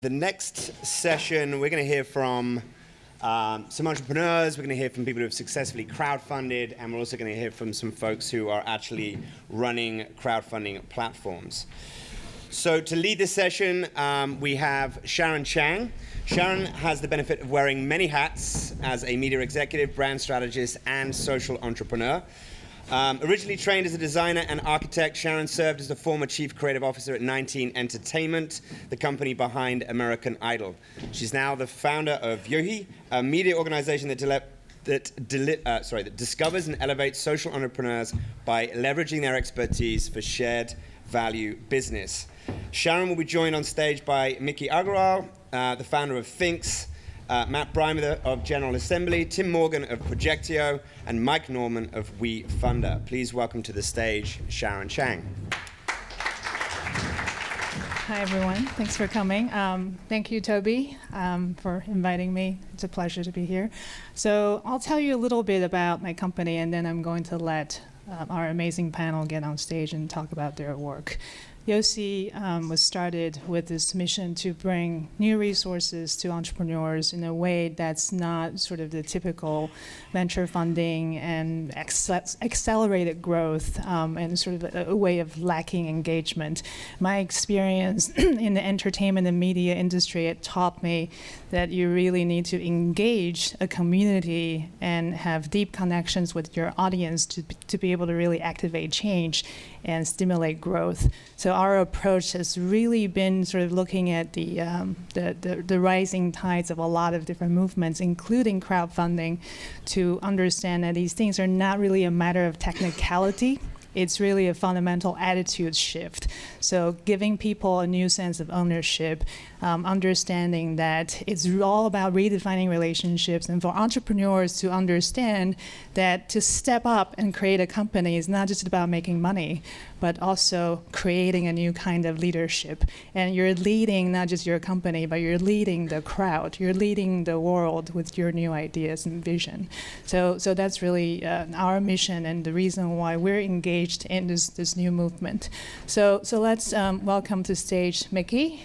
The next session, we're going to hear from some entrepreneurs, we're going to hear from people who have successfully crowdfunded, and we're also going to hear from some folks who are actually running crowdfunding platforms. So to lead this session, we have Sharon Chang. Sharon has the benefit of wearing many hats as a media executive, brand strategist, and social entrepreneur. Originally trained as a designer and architect, Sharon served as the former chief creative officer at 19 Entertainment, the company behind American Idol. She's now the founder of Yohi, a media organization that discovers and elevates social entrepreneurs by leveraging their expertise for shared value business. Sharon will be joined on stage by Mickey Agarwal, the founder of Thinks, Matt Brymer of General Assembly, Tim Morgan of Projectio, and Mike Norman of WeFunder. Please welcome to the stage Sharon Chang. Hi, everyone. Thanks for coming. Thank you, Toby, for inviting me. It's a pleasure to be here. So I'll tell you a little bit about my company, and then I'm going to let our amazing panel get on stage and talk about their work. Yosi was started with this mission to bring new resources to entrepreneurs in a way that's not sort of the typical venture funding and accelerated growth and sort of a way of lacking engagement. My experience in the entertainment and media industry, it taught me that you really need to engage a community and have deep connections with your audience to be able to really activate change and stimulate growth. So our approach has really been sort of looking at the rising tides of a lot of different movements, including crowdfunding, to understand that these things are not really a matter of technicality. It's really a fundamental attitude shift. So giving people a new sense of ownership, understanding that it's all about redefining relationships, and for entrepreneurs to understand that to step up and create a company is not just about making money, but also creating a new kind of leadership. And you're leading not just your company, but you're leading the crowd. You're leading the world with your new ideas and vision. So that's really our mission and the reason why we're engaged in this new movement. So let's welcome to stage Mickey.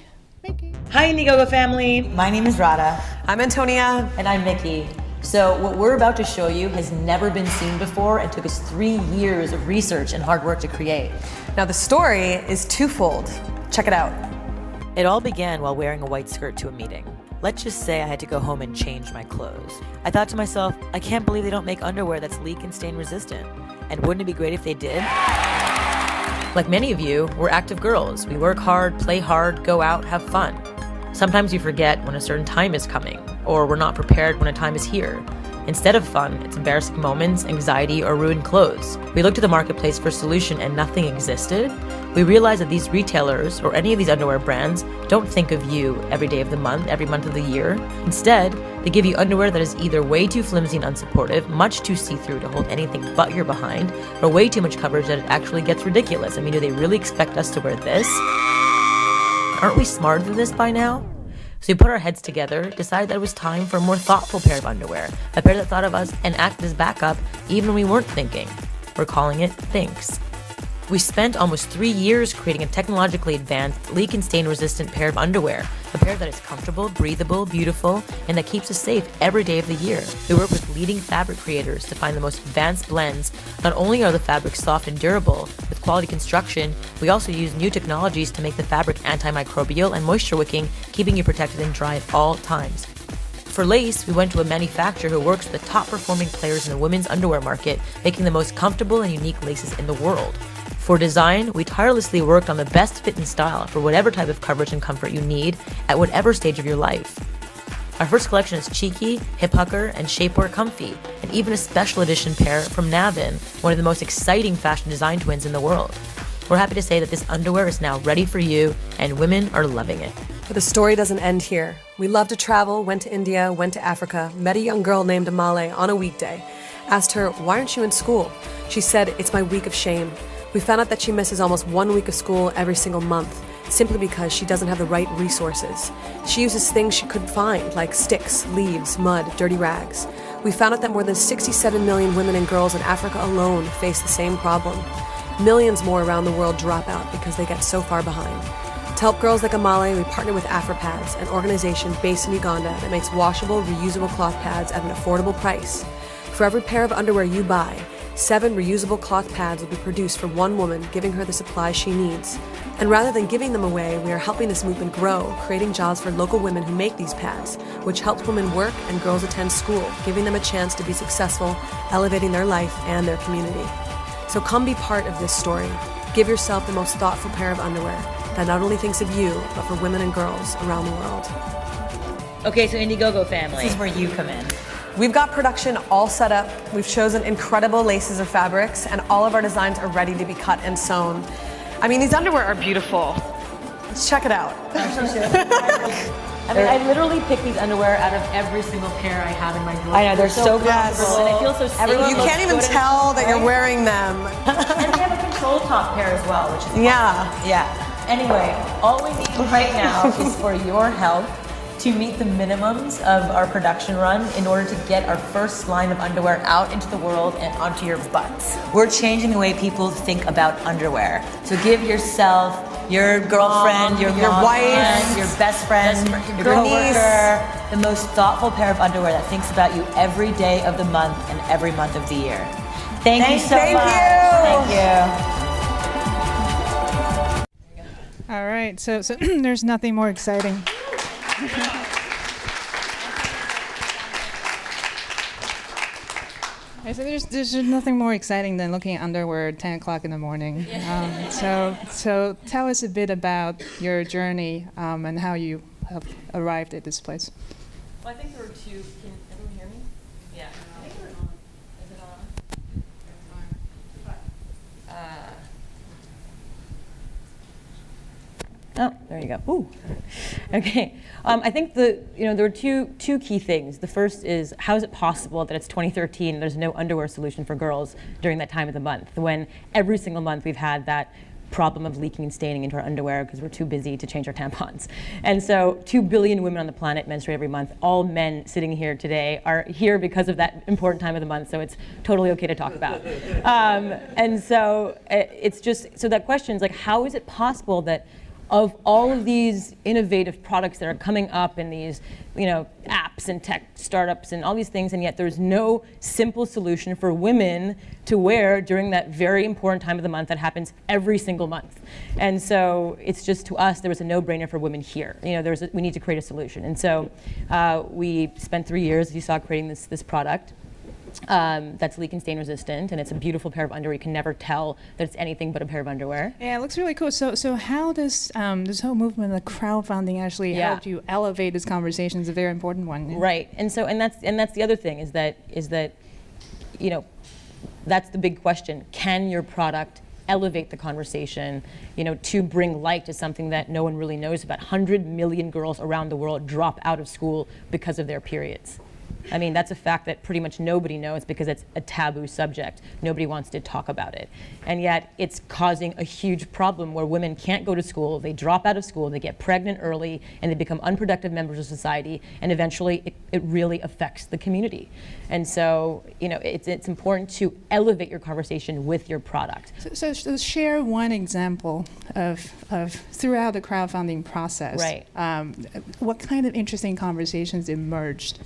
Hi, Indiegogo family. My name is Radha. I'm Antonia. And I'm Mickey. So what we're about to show you has never been seen before and took us 3 years of research and hard work to create. Now the story is twofold. Check it out. It all began while wearing a white skirt to a meeting. Let's just say I had to go home and change my clothes. I thought to myself, I can't believe they don't make underwear that's leak and stain resistant. And wouldn't it be great if they did? Like many of you, we're active girls. We work hard, play hard, go out, have fun. Sometimes we forget when a certain time is coming, or we're not prepared when a time is here. Instead of fun, it's embarrassing moments, anxiety, or ruined clothes. We looked at the marketplace for a solution and nothing existed. We realized that these retailers, or any of these underwear brands, don't think of you every day of the month, every month of the year. Instead, they give you underwear that is either way too flimsy and unsupportive, much too see-through to hold anything but your behind, or way too much coverage that it actually gets ridiculous. I mean, do they really expect us to wear this? Aren't we smarter than this by now? So we put our heads together, decided that it was time for a more thoughtful pair of underwear, a pair that thought of us and acted as backup even when we weren't thinking. We're calling it Thinks. We spent almost 3 years creating a technologically advanced, leak and stain resistant pair of underwear, a pair that is comfortable, breathable, beautiful, and that keeps us safe every day of the year. We work with leading fabric creators to find the most advanced blends. Not only are the fabrics soft and durable, with quality construction, we also use new technologies to make the fabric antimicrobial and moisture wicking, keeping you protected and dry at all times. For lace, we went to a manufacturer who works with the top performing players in the women's underwear market, making the most comfortable and unique laces in the world. For design, we tirelessly worked on the best fit and style for whatever type of coverage and comfort you need at whatever stage of your life. Our first collection is cheeky, hip hucker, and shapewear comfy, and even a special edition pair from Navin, one of the most exciting fashion design twins in the world. We're happy to say that this underwear is now ready for you, and women are loving it. But the story doesn't end here. We love to travel, went to India, went to Africa, met a young girl named Amale on a weekday. Asked her, why aren't you in school? She said, it's my week of shame. We found out that she misses almost 1 week of school every single month, simply because she doesn't have the right resources. She uses things she couldn't find, like sticks, leaves, mud, dirty rags. We found out that more than 67 million women and girls in Africa alone face the same problem. Millions more around the world drop out because they get so far behind. To help girls like Amale, we partnered with AfroPads, an organization based in Uganda that makes washable, reusable cloth pads at an affordable price. For every pair of underwear you buy, 7 reusable cloth pads will be produced for one woman, giving her the supplies she needs. And rather than giving them away, we are helping this movement grow, creating jobs for local women who make these pads, which helps women work and girls attend school, giving them a chance to be successful, elevating their life and their community. So come be part of this story. Give yourself the most thoughtful pair of underwear that not only thinks of you, but for women and girls around the world. Okay, so Indiegogo family, this is where you come in. We've got production all set up. We've chosen incredible laces of fabrics, and all of our designs are ready to be cut and sewn. I mean, these underwear are beautiful. Let's check it out. I mean, I literally pick these underwear out of every single pair I have in my drawer. I know, they're so comfortable, and I feel so safe. You can't even tell that you're wearing them. And they have a control top pair as well, which is awesome. Yeah. Anyway, all we need right now is for your help to meet the minimums of our production run in order to get our first line of underwear out into the world and onto your butts. We're changing the way people think about underwear. So give yourself, your girlfriend, your wife, friend, your best friend, your coworker, the most thoughtful pair of underwear that thinks about you every day of the month and every month of the year. Thank you so much. Thank you. All right, so there's nothing more exciting. So there's nothing more exciting than looking at underwear at 10 o'clock in the morning. So tell us a bit about your journey and how you have arrived at this place. Well, I think there were two. Can everyone hear me? Yeah. I think we're on. Is it on? Oh, there you go. Ooh. Okay. I think there were two key things. The first is, how is it possible that it's 2013 and there's no underwear solution for girls during that time of the month, when every single month we've had that problem of leaking and staining into our underwear because we're too busy to change our tampons. And so 2 billion women on the planet menstruate every month. All men sitting here today are here because of that important time of the month, so it's totally okay to talk about. And so it's just, so that question is like, how is it possible that of all of these innovative products that are coming up in these, apps and tech startups and all these things, and yet there's no simple solution for women to wear during that very important time of the month that happens every single month. And so it's just, to us, there was a no-brainer for women here. We need to create a solution. And so we spent 3 years, as you saw, creating this product. That's leak and stain resistant, and it's a beautiful pair of underwear. You can never tell that it's anything but a pair of underwear. Yeah, it looks really cool. So how does this whole movement of crowdfunding actually help you elevate this conversation? It's a very important one. Yeah. Right, and that's the other thing is that that's the big question. Can your product elevate the conversation, to bring light to something that no one really knows about? 100 million girls around the world drop out of school because of their periods. I mean, that's a fact that pretty much nobody knows because it's a taboo subject. Nobody wants to talk about it. And yet it's causing a huge problem where women can't go to school, they drop out of school, they get pregnant early, and they become unproductive members of society, and eventually it really affects the community. And so, it's important to elevate your conversation with your product. So share one example of throughout the crowdfunding process. Right. What kind of interesting conversations emerged?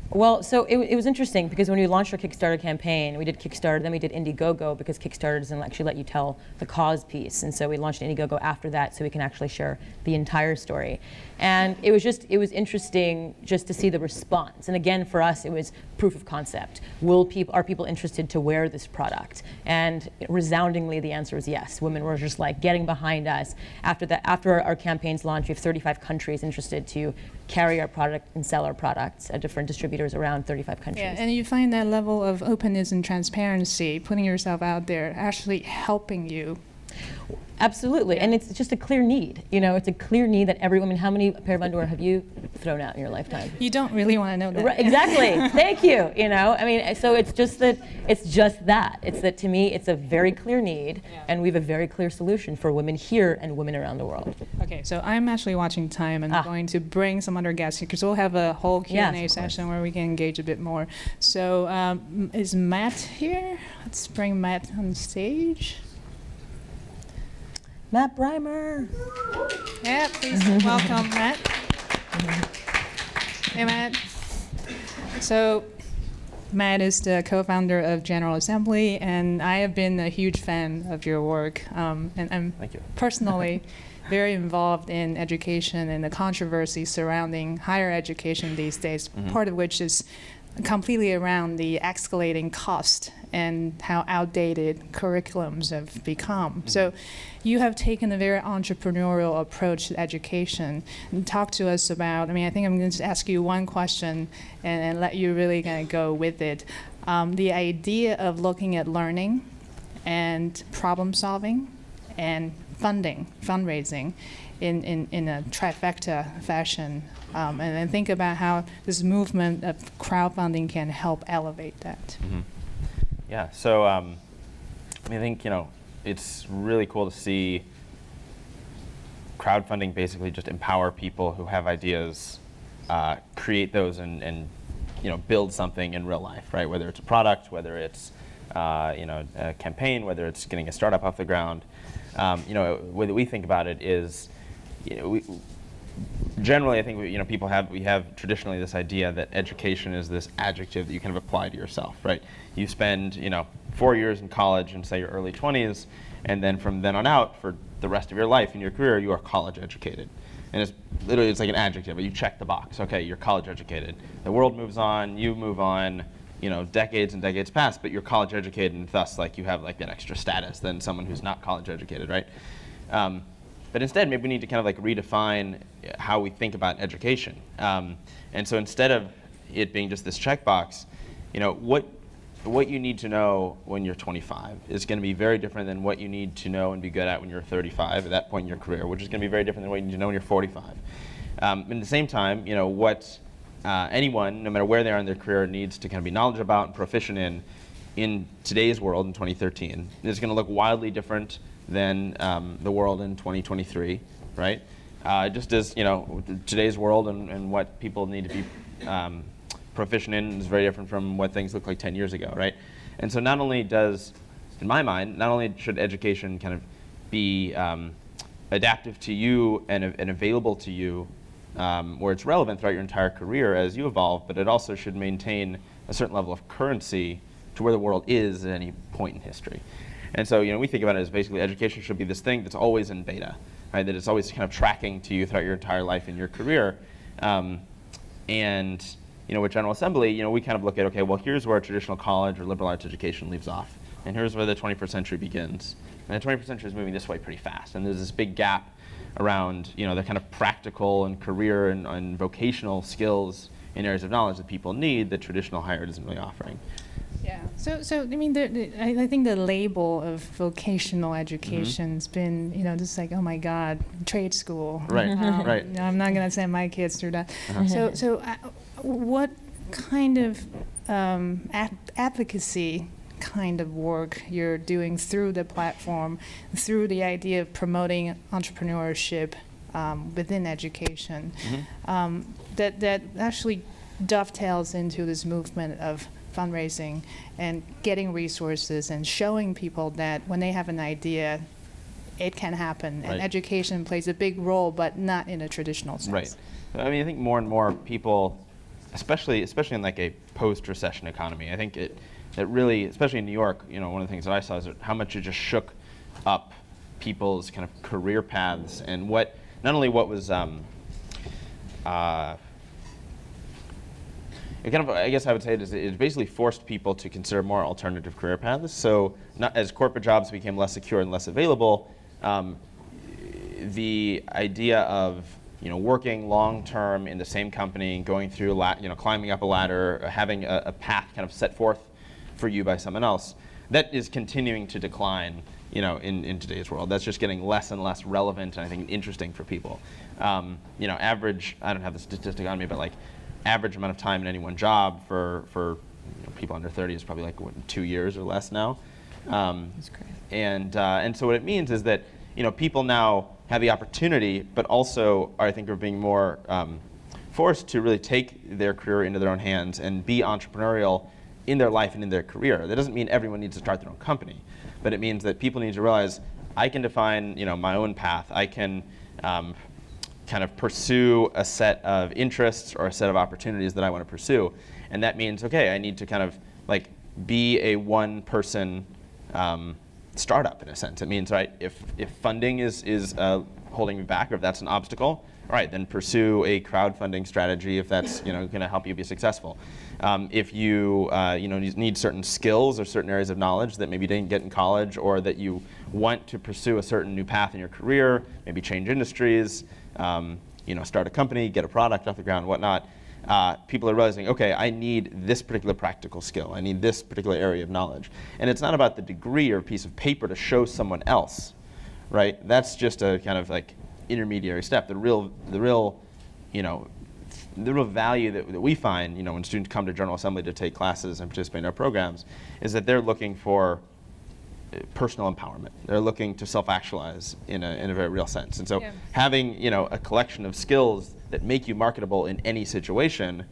Well, so it was interesting because when we launched our Kickstarter campaign, we did Kickstarter, then we did Indiegogo, because Kickstarter doesn't actually let you tell the cause piece. And so we launched Indiegogo after that so we can actually share the entire story. And it was interesting just to see the response. And again, for us, it was proof of concept. Are people interested to wear this product? And resoundingly, the answer was yes. Women were just like getting behind us. After our campaign's launch, we have 35 countries interested to carry our product and sell our products at different distributors around 35 countries. Yeah, and you find that level of openness and transparency, putting yourself out there, actually helping you. Absolutely, and it's just a clear need. It's a clear need that every woman. How many pair of underwear have you thrown out in your lifetime? You don't really want to know that. Right, exactly. Thank you. I mean, so it's just that. It's that to me, it's a very clear need, and we have a very clear solution for women here and women around the world. Okay, so I'm actually watching time, and I'm going to bring some other guests here because we'll have a whole Q&A session where we can engage a bit more. So is Matt here? Let's bring Matt on stage. Matt Breimer. Yeah, please welcome Matt. Hey, Matt. So, Matt is the co-founder of General Assembly, and I have been a huge fan of your work. And I'm Thank you. personally very involved in education and the controversy surrounding higher education these days, part of which is completely around the escalating cost and how outdated curriculums have become. So you have taken a very entrepreneurial approach to education. And talk to us about, I think I'm going to ask you one question and let you really kind of go with it. The idea of looking at learning and problem solving and fundraising in a trifecta fashion, and then think about how this movement of crowdfunding can help elevate that. Yeah, so I think, it's really cool to see crowdfunding basically just empower people who have ideas, create those and build something in real life, right? Whether it's a product, whether it's a campaign, whether it's getting a startup off the ground. The way that we think about it is, generally, I think we have traditionally this idea that education is this adjective that you kind of apply to yourself, right? You spend 4 years in college in say your early 20s, and then from then on out, for the rest of your life in your career, you are college educated. And it's like an adjective, but you check the box. Okay, you're college educated. The world moves on, you move on. Decades and decades pass, but you're college educated, and thus you have that extra status than someone who's not college educated, right? But instead, maybe we need to kind of redefine how we think about education. And so instead of it being just this checkbox, what you need to know when you're 25 is going to be very different than what you need to know and be good at when you're 35 at that point in your career, which is going to be very different than what you need to know when you're 45. At the same time, what anyone, no matter where they are in their career, needs to kind of be knowledgeable about and proficient in today's world in 2013 is going to look wildly different than the world in 2023, right? Just as today's world and what people need to be proficient in is very different from what things looked like 10 years ago, right? And so not only does, in my mind, not only should education kind of be adaptive to you and available to you where it's relevant throughout your entire career as you evolve, but it also should maintain a certain level of currency to where the world is at any point in history. And so, we think about it as basically education should be this thing that's always in beta, right? That it's always kind of tracking to you throughout your entire life in your career. With General Assembly, we kind of look at, okay, well, here's where traditional college or liberal arts education leaves off. And here's where the 21st century begins. And the 21st century is moving this way pretty fast. And there's this big gap around, the kind of practical and career and vocational skills in areas of knowledge that people need that traditional higher ed isn't really offering. Yeah. So I think the label of vocational education's been, just oh my God, trade school. Right. Right. I'm not going to send my kids through that. So what kind of advocacy kind of work you're doing through the platform, through the idea of promoting entrepreneurship within education, that actually dovetails into this movement of fundraising and getting resources and showing people that when they have an idea, it can happen. And education plays a big role, but not in a traditional sense. Right. I think more and more people, especially in a post-recession economy, I think it really, especially in New York, one of the things that I saw is how much it just shook up people's kind of career paths and not only what was I guess I would say it basically forced people to consider more alternative career paths. So as corporate jobs became less secure and less available, the idea of working long term in the same company, going through climbing up a ladder, having a path kind of set forth for you by someone else, that is continuing to decline in today's world. That's just getting less and less relevant and I think interesting for people. Average, I don't have the statistic on me, but average amount of time in any one job for people under 30 is probably 2 years or less now. That's great. And so what it means is that people now have the opportunity, but also are being more forced to really take their career into their own hands and be entrepreneurial in their life and in their career. That doesn't mean everyone needs to start their own company, but it means that people need to realize I can define, my own path. I can kind of pursue a set of interests or a set of opportunities that I want to pursue. And that means, okay, I need to kind of like be a one-person startup in a sense. It means, right, if funding is holding me back, or if that's an obstacle, all right, then pursue a crowdfunding strategy if that's going to help you be successful. If you need certain skills or certain areas of knowledge that maybe you didn't get in college, or that you want to pursue a certain new path in your career, maybe change industries, start a company, get a product off the ground, whatnot. People are realizing, okay, I need this particular practical skill. I need this particular area of knowledge. And it's not about the degree or piece of paper to show someone else, right? That's just a kind of like intermediary step. The real value that we find, when students come to General Assembly to take classes and participate in our programs, is that they're looking for personal empowerment. They're looking to self-actualize in a very real sense. And so having a collection of skills that make you marketable in any situation,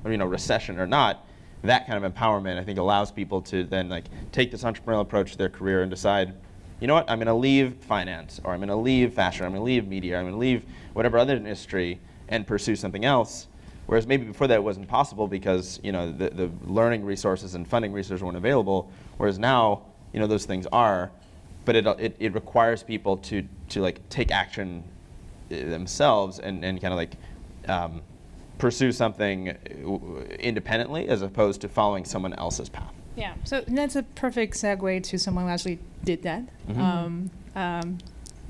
recession or not, that kind of empowerment I think allows people to then like take this entrepreneurial approach to their career and decide, you know what, I'm going to leave finance, or I'm going to leave fashion, or I'm going to leave media, I'm going to leave whatever other industry and pursue something else. Whereas maybe before that it wasn't possible because the learning resources and funding resources weren't available. Whereas now those things are, but it requires people to like take action themselves and kind of like pursue something independently as opposed to following someone else's path. Yeah, so that's a perfect segue to someone who actually did that.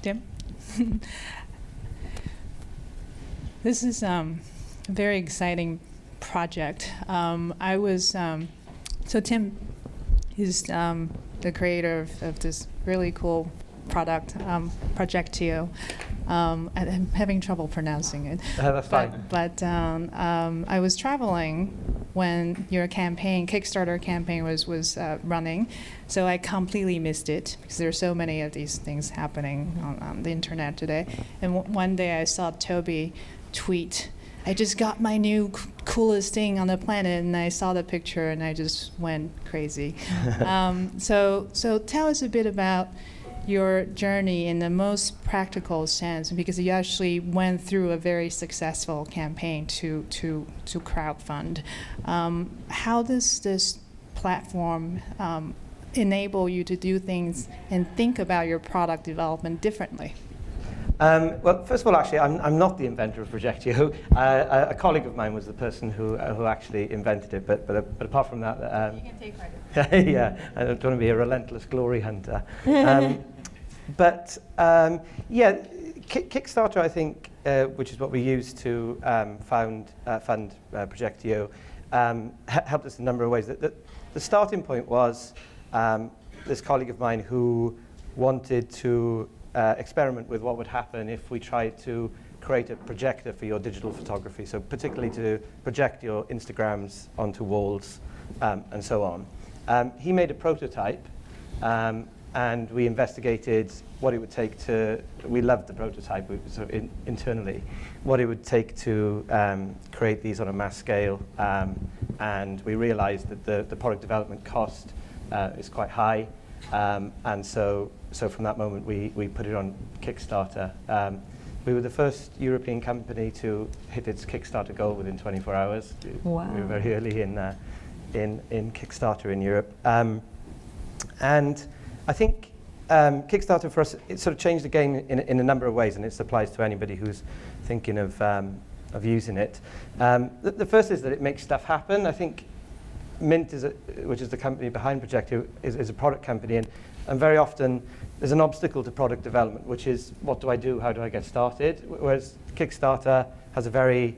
Tim? This is a very exciting project. So Tim is the creator of this really cool product, Projectio. I'm having trouble pronouncing it. That's fine. But I was traveling when your Kickstarter campaign was running, so I completely missed it because there are so many of these things happening on the internet today. And one day I saw Toby tweet, "I just got my new coolest thing on the planet," and I saw the picture and I just went crazy. So tell us a bit about your journey in the most practical sense, because you actually went through a very successful campaign to crowdfund. How does this platform enable you to do things and think about your product development differently? Well, first of all, actually, I'm not the inventor of Projectio. A colleague of mine was the person who actually invented it. But apart from that, you can take credit. yeah, I don't want to be a relentless glory hunter. Kickstarter, I think, which is what we use to fund Projectio, helped us in a number of ways. The starting point was this colleague of mine who wanted to experiment with what would happen if we tried to create a projector for your digital photography, so particularly to project your Instagrams onto walls and so on. He made a prototype, and we investigated what it would take we loved the prototype, internally, what it would take to create these on a mass scale, and we realized that the product development cost is quite high, and so from that moment we put it on Kickstarter. We were the first European company to hit its Kickstarter goal within 24 hours. Wow. We were very early in Kickstarter in Europe. And I think Kickstarter for us, it sort of changed the game in a number of ways, and it applies to anybody who's thinking of using it. The first is that it makes stuff happen. I think Mint, which is the company behind Projectio, is a product company, and very often there's an obstacle to product development, which is, what do I do? How do I get started? Whereas Kickstarter has a very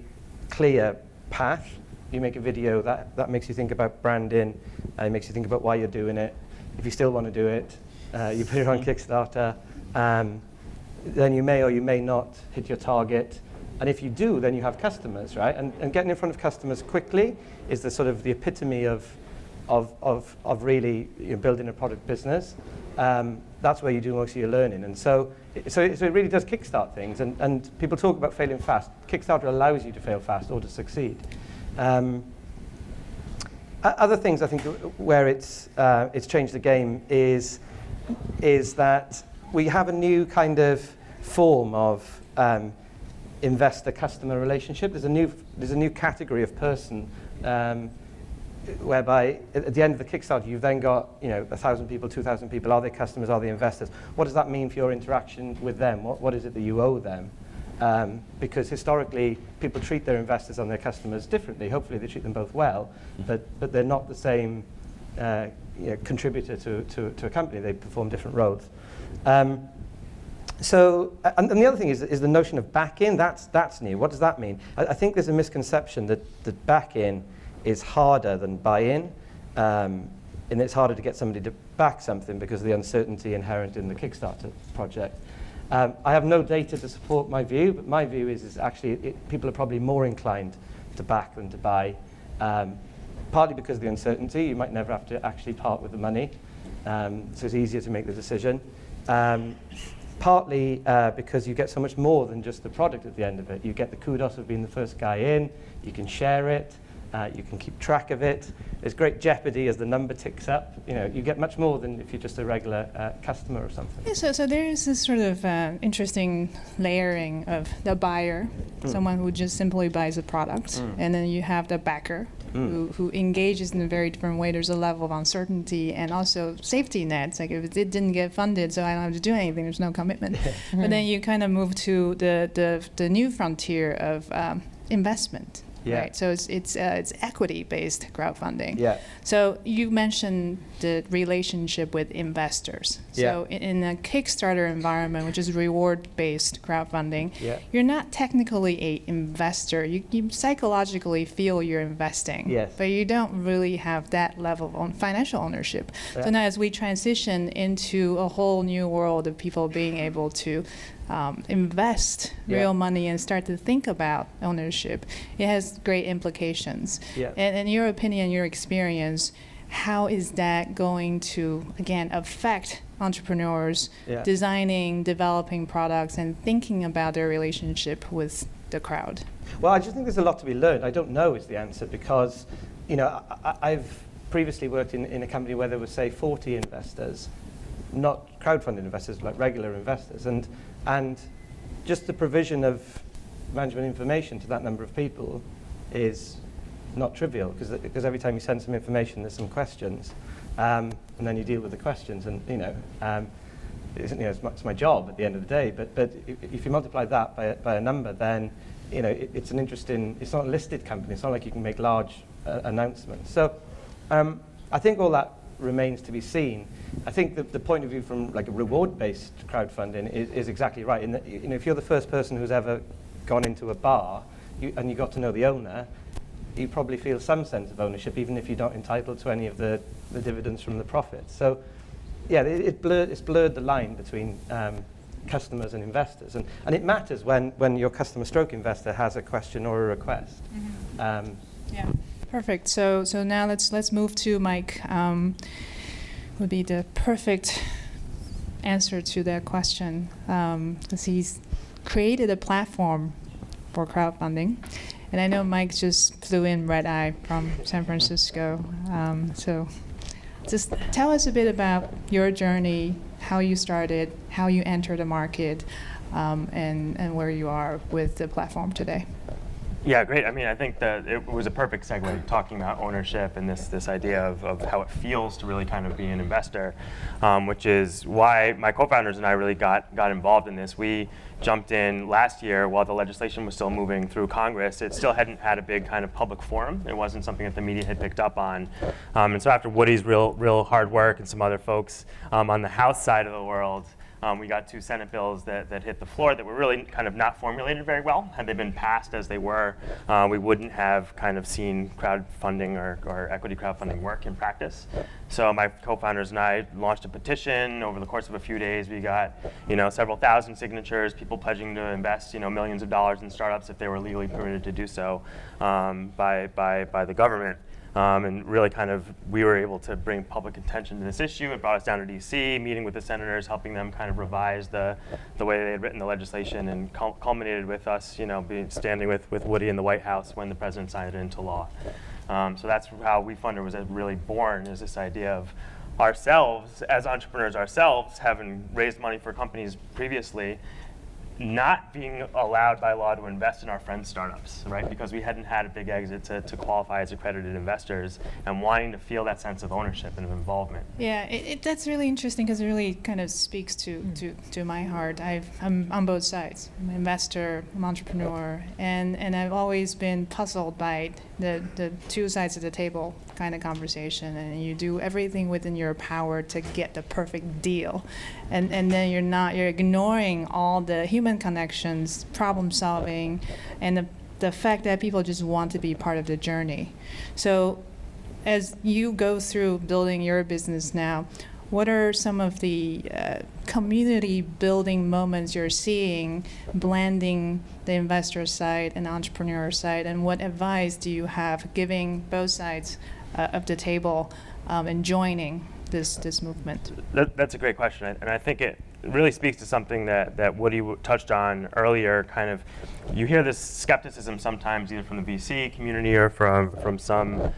clear path. You make a video, that makes you think about branding, it makes you think about why you're doing it. If you still want to do it, you put it on Kickstarter, then you may or you may not hit your target. And if you do, then you have customers, right? And getting in front of customers quickly is the sort of the epitome of really building a product business. That's where you do most of your learning. And so it really does kickstart things. And people talk about failing fast. Kickstarter allows you to fail fast or to succeed. Other things I think where it's changed the game is that we have a new kind of form of investor-customer relationship. There's a new category of person whereby at the end of the Kickstarter, you've then got 1,000 people, 2,000 people. Are they customers? Are they investors? What does that mean for your interaction with them? What is it that you owe them? Because historically, people treat their investors and their customers differently. Hopefully, they treat them both well, but they're not the same contributor to a company. They perform different roles. So, and the other thing is the notion of back-in. That's new. What does that mean? I think there's a misconception that back-in is harder than buy-in, and it's harder to get somebody to back something because of the uncertainty inherent in the Kickstarter project. I have no data to support my view, but my view is actually people are probably more inclined to back than to buy, partly because of the uncertainty. You might never have to actually part with the money, so it's easier to make the decision. Partly because you get so much more than just the product at the end of it. You get the kudos of being the first guy in, you can share it, you can keep track of it. There's great jeopardy as the number ticks up. You get much more than if you're just a regular customer or something. Yeah, so there is this sort of interesting layering of the buyer, someone who just simply buys a product, and then you have the backer, who engages in a very different way. There's a level of uncertainty and also safety nets. Like if it didn't get funded, so I don't have to do anything, there's no commitment. But then you kind of move to the new frontier of investment. Yeah. Right, so it's equity-based crowdfunding. Yeah. So you mentioned the relationship with investors. So in a Kickstarter environment, which is reward-based crowdfunding, you're not technically an investor. You psychologically feel you're investing, but you don't really have that level of financial ownership. So now as we transition into a whole new world of people being able to invest real money and start to think about ownership, it has great implications. And in your opinion, your experience, how is that going to, again, affect entrepreneurs designing, developing products, and thinking about their relationship with the crowd? Well, I just think there's a lot to be learned. I don't know is the answer because, I've previously worked in a company where there was, say, 40 investors, not crowdfunded investors, like regular investors, and just the provision of management information to that number of people is not trivial because every time you send some information, there's some questions, and then you deal with the questions, and it's my job at the end of the day. But if you multiply that by a number, then it's an interesting. It's not a listed company. It's not like you can make large announcements. So I think all that remains to be seen. I think the point of view from like a reward-based crowdfunding is exactly right. In that, if you're the first person who's ever gone into a bar and you got to know the owner, you probably feel some sense of ownership, even if you're not entitled to any of the dividends from the profits. So, it's blurred the line between customers and investors, and it matters when your customer stroke investor has a question or a request. Perfect. So now let's move to Mike. Would be the perfect answer to that question, because he's created a platform for crowdfunding. And I know Mike just flew in red-eye from San Francisco. So just tell us a bit about your journey, how you started, how you entered the market, and where you are with the platform today. Yeah, great. I mean, I think that it was a perfect segue talking about ownership and this idea of how it feels to really kind of be an investor, which is why my co-founders and I really got involved in this. We jumped in last year while the legislation was still moving through Congress. It still hadn't had a big kind of public forum. It wasn't something that the media had picked up on. And so after Woody's real hard work and some other folks on the House side of the world, we got 2 Senate bills that hit the floor that were really kind of not formulated very well. Had they been passed as they were, we wouldn't have kind of seen crowdfunding or equity crowdfunding work in practice. So my co-founders and I launched a petition. Over the course of a few days, we got several thousand signatures, people pledging to invest millions of dollars in startups if they were legally permitted to do so by the government. And really kind of, we were able to bring public attention to this issue. It brought us down to DC, meeting with the senators, helping them kind of revise the way they had written the legislation, and culminated with us, standing with Woody in the White House when the president signed it into law. So that's how WeFunder was really born, is this idea of ourselves, as entrepreneurs ourselves, having raised money for companies previously, not being allowed by law to invest in our friends' startups, right? Because we hadn't had a big exit to qualify as accredited investors, and wanting to feel that sense of ownership and of involvement. Yeah, that's really interesting because it really kind of speaks to my heart. I'm on both sides. I'm an investor, I'm an entrepreneur, and I've always been puzzled by the two sides of the table kind of conversation, and you do everything within your power to get the perfect deal, and then you're ignoring all the human connections, problem solving, and the fact that people just want to be part of the journey. So as you go through building your business now, what are some of the community building moments you're seeing blending the investor side and entrepreneur side, and what advice do you have giving both sides of the table and joining this movement? That's a great question, and I think it really speaks to something that Woody touched on earlier. Kind of, you hear this skepticism sometimes, either from the VC community or from some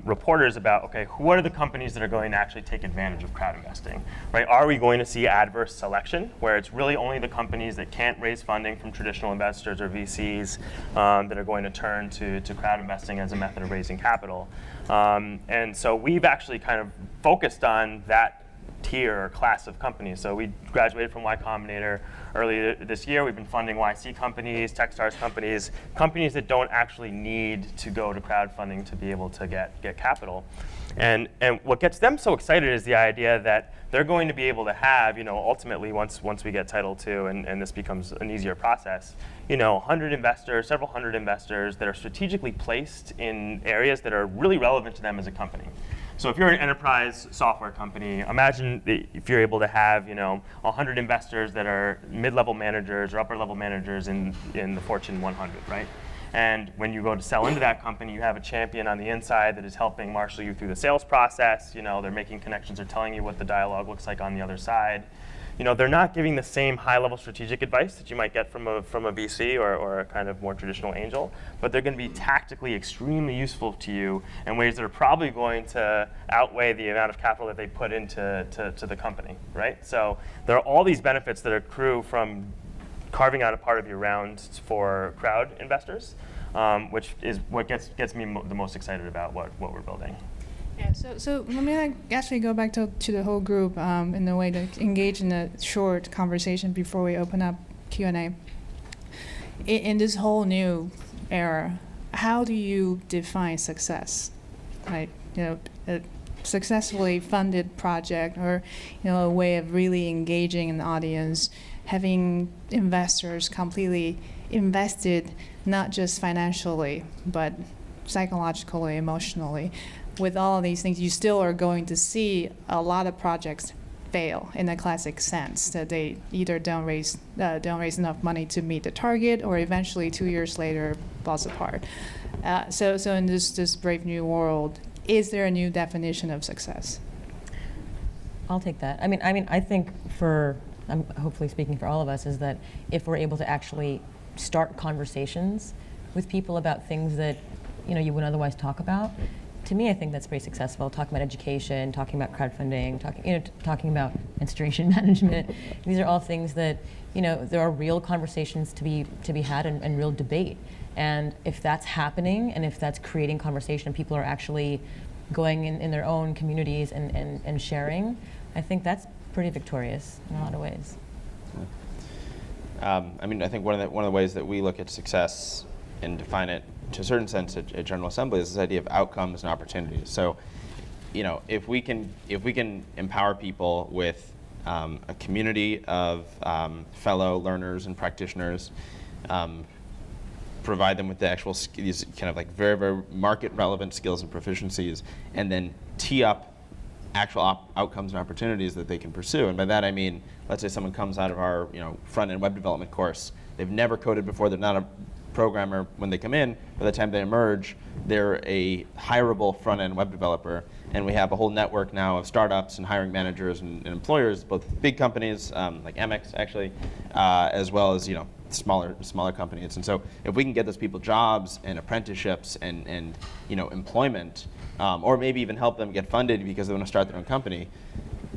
reporters about, okay, what are the companies that are going to actually take advantage of crowd investing, right? Are we going to see adverse selection, where it's really only the companies that can't raise funding from traditional investors or VCs that are going to turn to crowd investing as a method of raising capital? And so we've actually kind of focused on that tier or class of companies. So we graduated from Y Combinator earlier this year. We've been funding YC companies, Techstars companies, companies that don't actually need to go to crowdfunding to be able to get capital. And what gets them so excited is the idea that they're going to be able to have, ultimately once we get Title II and this becomes an easier process, 100 investors, several hundred investors that are strategically placed in areas that are really relevant to them as a company. So if you're an enterprise software company, imagine if you're able to have 100 investors that are mid-level managers or upper-level managers in the Fortune 100, right? And when you go to sell into that company, you have a champion on the inside that is helping marshal you through the sales process. They're making connections, they're telling you what the dialogue looks like on the other side. They're not giving the same high-level strategic advice that you might get from a VC or a kind of more traditional angel, but they're going to be tactically extremely useful to you in ways that are probably going to outweigh the amount of capital that they put into the company, right? So there are all these benefits that accrue from carving out a part of your round for crowd investors, which is what gets me the most excited about what we're building. Yeah, so let me actually go back to the whole group in a way to engage in a short conversation before we open up Q&A. In this whole new era, how do you define success? Right, a successfully funded project, or a way of really engaging an audience, having investors completely invested, not just financially, but psychologically, emotionally. With all of these things, you still are going to see a lot of projects fail in a classic sense, that they either don't raise enough money to meet the target, or eventually 2 years later falls apart. So in this brave new world, is there a new definition of success? I'll take that. I think I'm hopefully speaking for all of us, is that if we're able to actually start conversations with people about things that you wouldn't otherwise talk about, to me, I think that's pretty successful. Talking about education, talking about crowdfunding, talking about menstruation management. These are all things that there are real conversations to be had and real debate. And if that's happening, and if that's creating conversation, people are actually going in their own communities and sharing, I think that's pretty victorious in a lot of ways. I think one of the ways that we look at success and define it to a certain sense at General Assembly is this idea of outcomes and opportunities. So, if we can empower people with a community of fellow learners and practitioners, provide them with the actual these kind of like very, very market relevant skills and proficiencies, and then tee up actual outcomes and opportunities that they can pursue. And by that I mean, let's say someone comes out of our front-end web development course. They've never coded before. They're not a programmer when they come in. By the time they emerge, they're a hireable front-end web developer. And we have a whole network now of startups and hiring managers and employers, both big companies like Amex actually, as well as smaller companies. And so if we can get those people jobs and apprenticeships and employment, or maybe even help them get funded because they want to start their own company,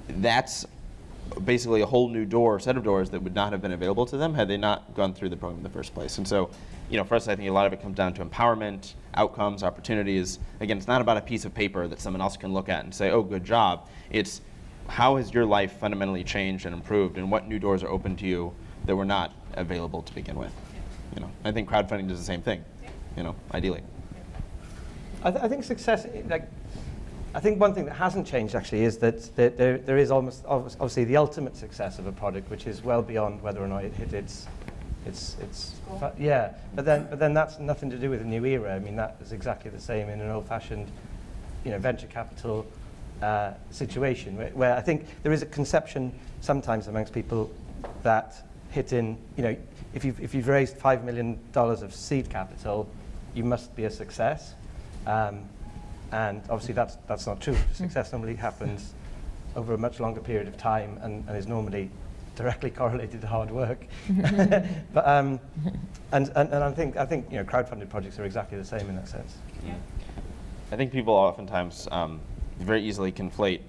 that's basically a whole new set of doors that would not have been available to them had they not gone through the program in the first place. And so, for us, I think a lot of it comes down to empowerment, outcomes, opportunities. Again, it's not about a piece of paper that someone else can look at and say, oh, good job. It's how has your life fundamentally changed and improved, and what new doors are open to you that were not available to begin with. I think crowdfunding does the same thing, ideally. I think success, I think one thing that hasn't changed actually is that there is almost obviously the ultimate success of a product, which is well beyond whether or not it hit its yeah. But then that's nothing to do with a new era. I mean, that is exactly the same in an old-fashioned, venture capital situation, where I think there is a conception sometimes amongst people that hitting, if you've raised $5 million of seed capital, you must be a success. And obviously that's not true. Success normally happens over a much longer period of time and is normally directly correlated to hard work. But and I think crowdfunded projects are exactly the same in that sense. Yeah. I think people oftentimes very easily conflate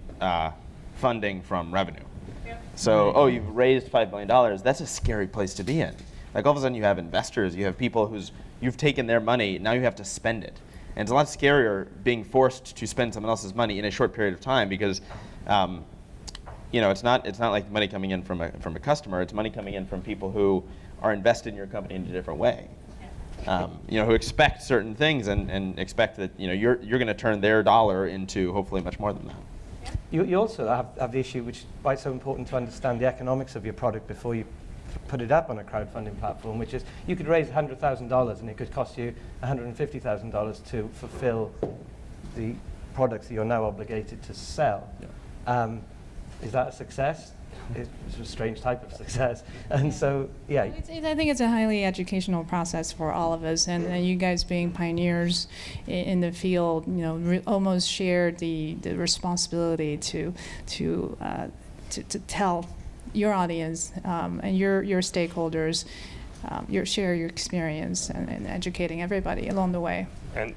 funding from revenue. Yep. So, you've raised $5 million. That's a scary place to be in. Like all of a sudden you have investors, you have people you've taken their money, now you have to spend it. And it's a lot scarier being forced to spend someone else's money in a short period of time because, it's not like money coming in from a customer. It's money coming in from people who are invested in your company in a different way. Who expect certain things and expect that you're going to turn their dollar into hopefully much more than that. You also have the issue, which is why it's so important to understand the economics of your product before you put it up on a crowdfunding platform, which is you could raise $100,000 and it could cost you $150,000 to fulfill the products that you're now obligated to sell. Yeah. Is that a success? It's a strange type of success. And so, yeah. I think it's a highly educational process for all of us, and you guys being pioneers in the field, almost share the responsibility to tell your audience and your stakeholders, share your experience and educating everybody along the way. And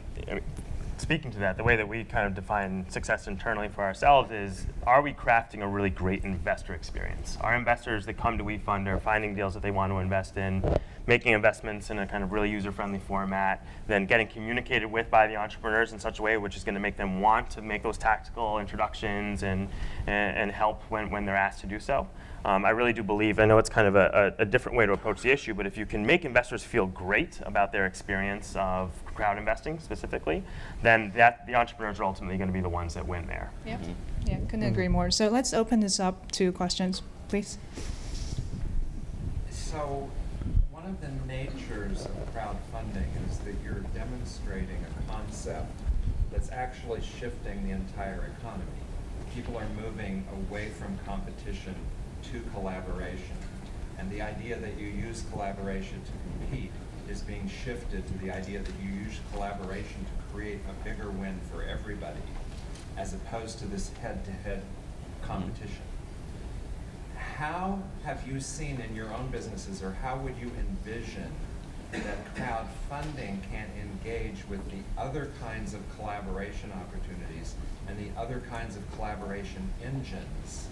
speaking to that, the way that we kind of define success internally for ourselves is, are we crafting a really great investor experience? Our investors that come to WeFund are finding deals that they want to invest in, making investments in a kind of really user-friendly format, then getting communicated with by the entrepreneurs in such a way which is going to make them want to make those tactical introductions and help when they're asked to do so. I really do believe, I know it's kind of a different way to approach the issue, but if you can make investors feel great about their experience of crowd investing specifically, then the entrepreneurs are ultimately going to be the ones that win there. Yep. Yeah, couldn't agree more. So let's open this up to questions, please. So one of the natures of crowdfunding is that you're demonstrating a concept that's actually shifting the entire economy. People are moving away from competition to collaboration. And the idea that you use collaboration to compete is being shifted to the idea that you use collaboration to create a bigger win for everybody, as opposed to this head-to-head competition. How have you seen in your own businesses, or how would you envision that crowdfunding can engage with the other kinds of collaboration opportunities and the other kinds of collaboration engines,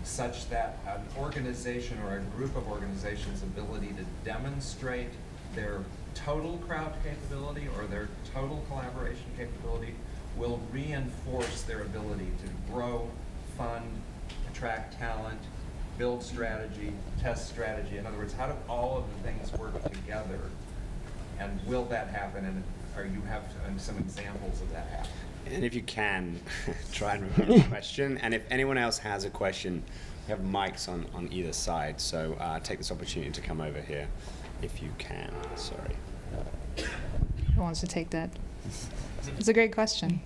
such that an organization or a group of organizations' ability to demonstrate their total crowd capability or their total collaboration capability will reinforce their ability to grow, fund, attract talent, build strategy, test strategy? In other words, how do all of the things work together? And will that happen? And you have some examples of that happening? And if you can, try and repeat the question. And if anyone else has a question, we have mics on either side. So take this opportunity to come over here if you can. Sorry. Who wants to take that? It's a great question.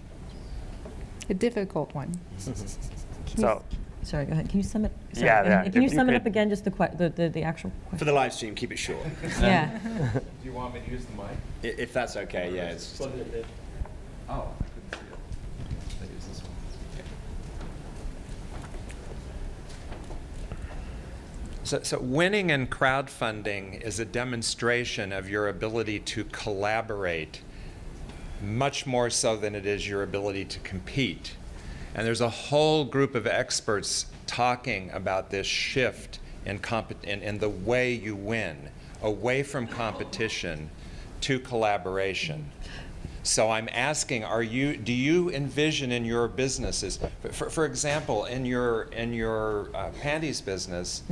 A difficult one. Sorry, go ahead. Can you sum it? Sorry, Yeah. Can you sum it up again? Just the actual question. For the live stream, keep it short. Yeah. Do you want me to use the mic? If that's okay, yeah. It's just, Oh, I couldn't see it. I use this one. So winning in crowdfunding is a demonstration of your ability to collaborate much more so than it is your ability to compete. And there's a whole group of experts talking about this shift in the way you win, away from competition to collaboration. So I'm asking, do you envision in your businesses, for example, in your panties business,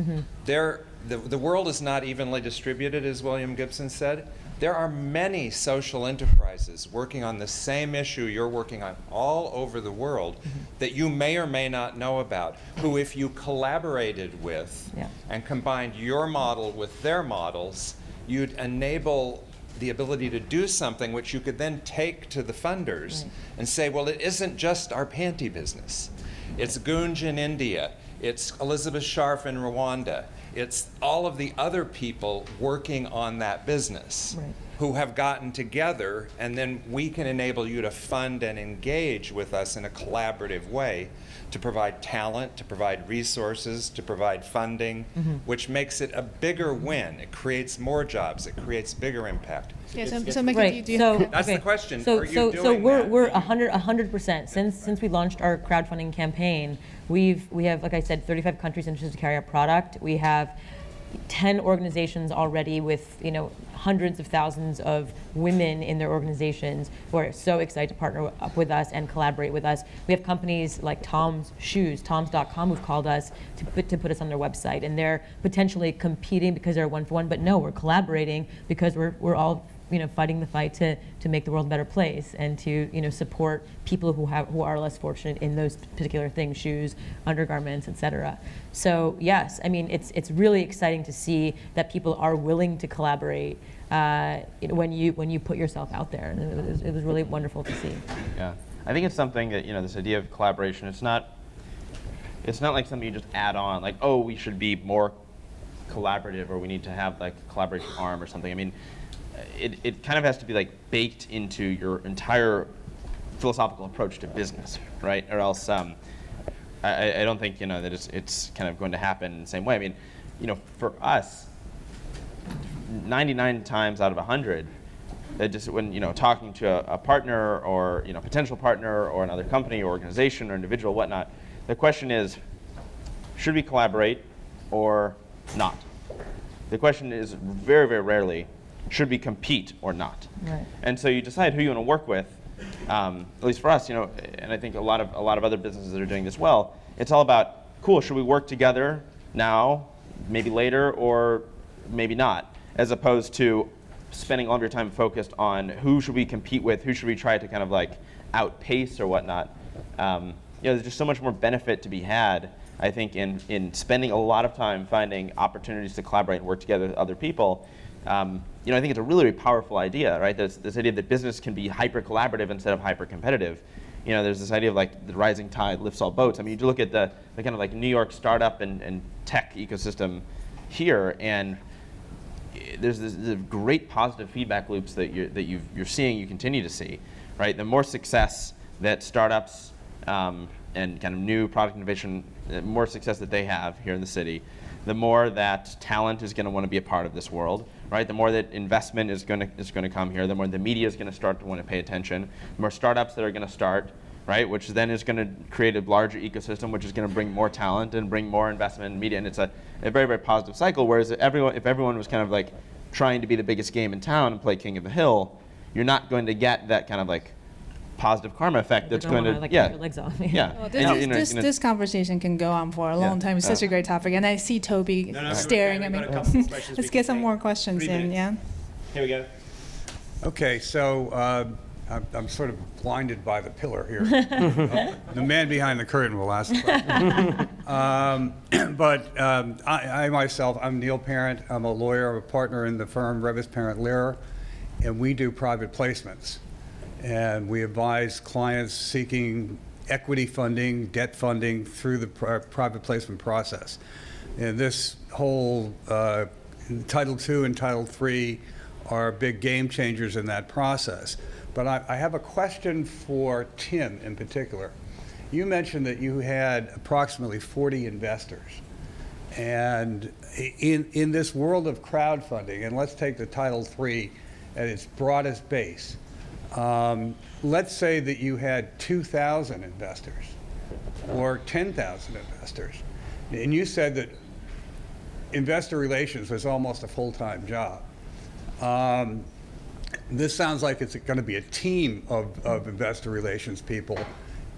the world is not evenly distributed, as William Gibson said. There are many social enterprises working on the same issue you're working on all over the world that you may or may not know about, who if you collaborated with and combined your model with their models, you'd enable the ability to do something which you could then take to the funders and say, well, it isn't just our panty business. It's Gunj in India. It's Elizabeth Scharf in Rwanda. It's all of the other people working on that business who have gotten together, and then we can enable you to fund and engage with us in a collaborative way to provide talent, to provide resources, to provide funding, which makes it a bigger win. It creates more jobs. It creates bigger impact. Yeah, so Mickey, do you That's the question. So, Are you so doing we're that? 100%. Since we launched our crowdfunding campaign, we have, like I said, 35 countries interested to carry our product. We have 10 organizations already with hundreds of thousands of women in their organizations who are so excited to partner up with us and collaborate with us. We have companies like Tom's Shoes, toms.com, who've called us to put us on their website, and they're potentially competing because they're one-for-one, but no, we're collaborating because we're all fighting the fight to make the world a better place and to support people who are less fortunate in those particular things, shoes, undergarments, etc. So yes, I mean it's really exciting to see that people are willing to collaborate when you put yourself out there, and it was really wonderful to see. Yeah, I think it's something that this idea of collaboration. It's not like something you just add on, like, oh, we should be more collaborative, or we need to have like a collaboration arm or something. I mean, it kind of has to be like baked into your entire philosophical approach to business, right? Or else I don't think that it's kind of going to happen in the same way. I mean, for us, 99 times out of 100, just when talking to a partner or potential partner or another company or organization or individual, whatnot, the question is, should we collaborate or not? The question is very, very rarely, should we compete or not? Right. And so you decide who you want to work with. At least for us, and I think a lot of other businesses that are doing this well. It's all about, cool, should we work together now, maybe later, or maybe not, as opposed to spending all of your time focused on who should we compete with, who should we try to kind of like outpace or whatnot. There's just so much more benefit to be had, I think, in spending a lot of time finding opportunities to collaborate and work together with other people. I think it's a really, really powerful idea, right? This idea that business can be hyper-collaborative instead of hyper-competitive. There's this idea of like the rising tide lifts all boats. I mean, you look at the kind of like New York startup and tech ecosystem here, and there's this great positive feedback loops that you're seeing, you continue to see, right? The more success that startups and kind of new product innovation, the more success that they have here in the city, the more that talent is going to want to be a part of this world, right? The more that investment is going to come here, the more the media is going to start to want to pay attention, the more startups that are going to start, right? Which then is going to create a larger ecosystem, which is going to bring more talent and bring more investment in media, and it's a very, very positive cycle. Whereas if everyone was kind of like trying to be the biggest game in town and play king of the hill, you're not going to get that kind of like positive karma effect that's going to cut your legs off. Yeah. Well, this conversation can go on for a long time. It's such a great topic, and I see Toby staring at me. Let's get some more questions in. Yeah. Here we go. Okay, so I'm sort of blinded by the pillar here. The man behind the curtain will ask the question. But I myself, I'm Neil Parent. I'm a lawyer. I'm a partner in the firm Revis Parent Lehrer, and we do private placements. And we advise clients seeking equity funding, debt funding through the private placement process. And this whole Title II and Title III are big game changers in that process. But I have a question for Tim in particular. You mentioned that you had approximately 40 investors. And in this world of crowdfunding, and let's take the Title III at its broadest base, Let's say that you had 2,000 investors or 10,000 investors, and you said that investor relations was almost a full-time job. This sounds like it's going to be a team of investor relations people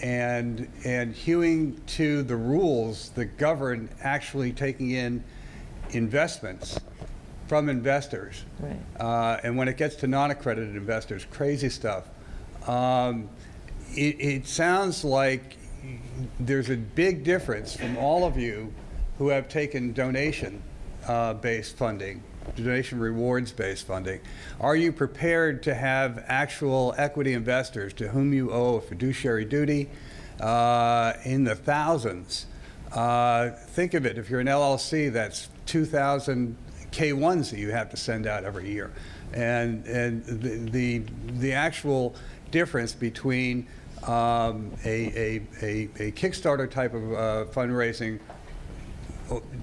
and hewing to the rules that govern actually taking in investments from investors. Right. And when it gets to non-accredited investors, crazy stuff. It sounds like there's a big difference from all of you who have taken donation-based funding, donation rewards-based funding. Are you prepared to have actual equity investors to whom you owe a fiduciary duty in the thousands? Think of it, if you're an LLC, that's 2,000 K1s that you have to send out every year. And the actual difference between a Kickstarter type of fundraising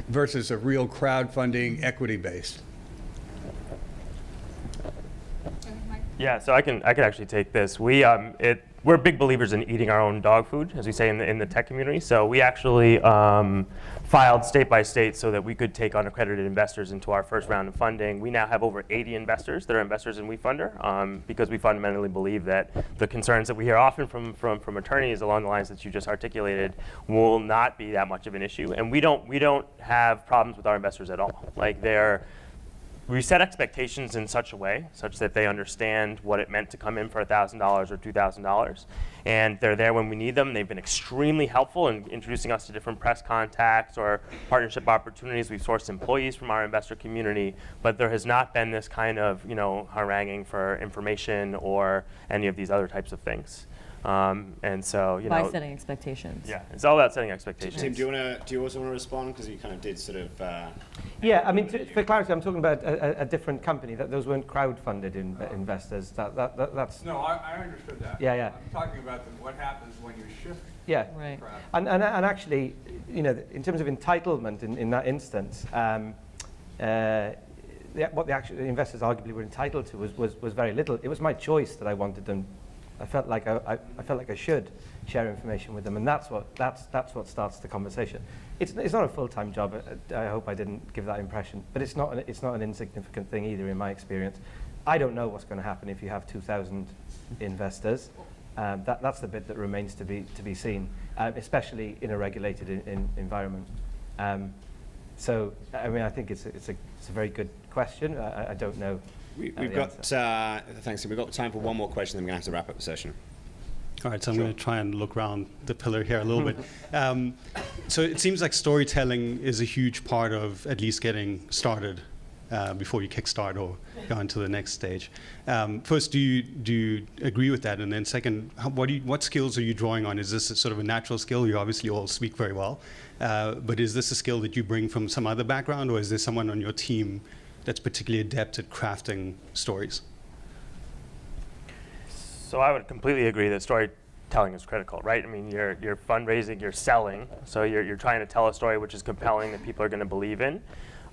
versus a real crowdfunding equity-based. Yeah, so I can actually take this. We're big believers in eating our own dog food, as we say in the tech community. So we actually filed state by state so that we could take unaccredited investors into our first round of funding. We now have over 80 investors that are investors in WeFunder because we fundamentally believe that the concerns that we hear often from attorneys along the lines that you just articulated will not be that much of an issue. And we don't have problems with our investors at all. Like we set expectations in such a way such that they understand what it meant to come in for $1,000 or $2,000. And they're there when we need them. They've been extremely helpful in introducing us to different press contacts or partnership opportunities. We've sourced employees from our investor community, but there has not been this kind of haranguing for information or any of these other types of things. And so, by setting expectations. Yeah, it's all about setting expectations. Tim, do you also want to respond? Because you kind of did sort of. Yeah, I mean, for clarity, I'm talking about a different company. That those weren't crowd-funded investors. That's. No, I understood that. Yeah, yeah. I'm talking about what happens when you shift. Yeah. Right. And actually, in terms of entitlement in that instance, what the investors arguably were entitled to was very little. It was my choice that I wanted them. I felt like I should share information with them, and that's what starts the conversation. It's not a full-time job. I hope I didn't give that impression, but it's not an insignificant thing either in my experience. I don't know what's going to happen if you have 2,000 investors. That's the bit that remains to be seen, especially in a regulated environment. So I mean, I think it's a very good question. I don't know. We've got thanks. We've got time for one more question, then we're going to have to wrap up the session. All right, so I'm going to try and look around the pillar here a little bit. So it seems like storytelling is a huge part of at least getting started before you kickstart or go on to the next stage. First, do you agree with that? And then second, what skills are you drawing on? Is this a sort of a natural skill? You obviously all speak very well, but is this a skill that you bring from some other background, or is there someone on your team that's particularly adept at crafting stories? So I would completely agree that storytelling is critical, right? I mean, you're fundraising, you're selling, so you're trying to tell a story which is compelling that people are going to believe in.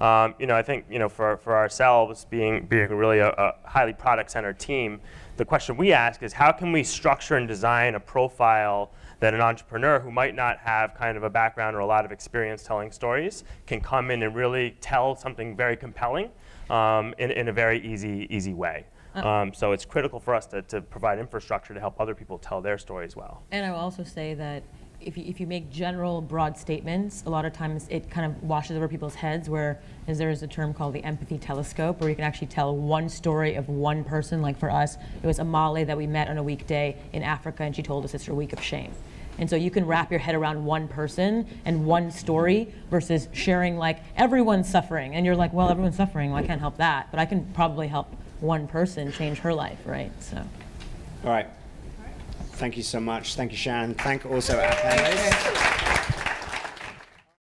I think for ourselves, being really a highly product-centered team, the question we ask is how can we structure and design a profile that an entrepreneur who might not have kind of a background or a lot of experience telling stories can come in and really tell something very compelling in a very easy way. So it's critical for us to provide infrastructure to help other people tell their stories well. And I will also say that if you make general, broad statements, a lot of times it kind of washes over people's heads, whereas there is a term called the empathy telescope, where you can actually tell one story of one person. Like for us, it was Amale that we met on a weekday in Africa, and she told us it's her week of shame. And so you can wrap your head around one person and one story versus sharing like everyone's suffering. And you're like, well, everyone's suffering, well, I can't help that. But I can probably help one person change her life, right? So. All right. Thank you so much. Thank you, Shannon. Thank also our panelists.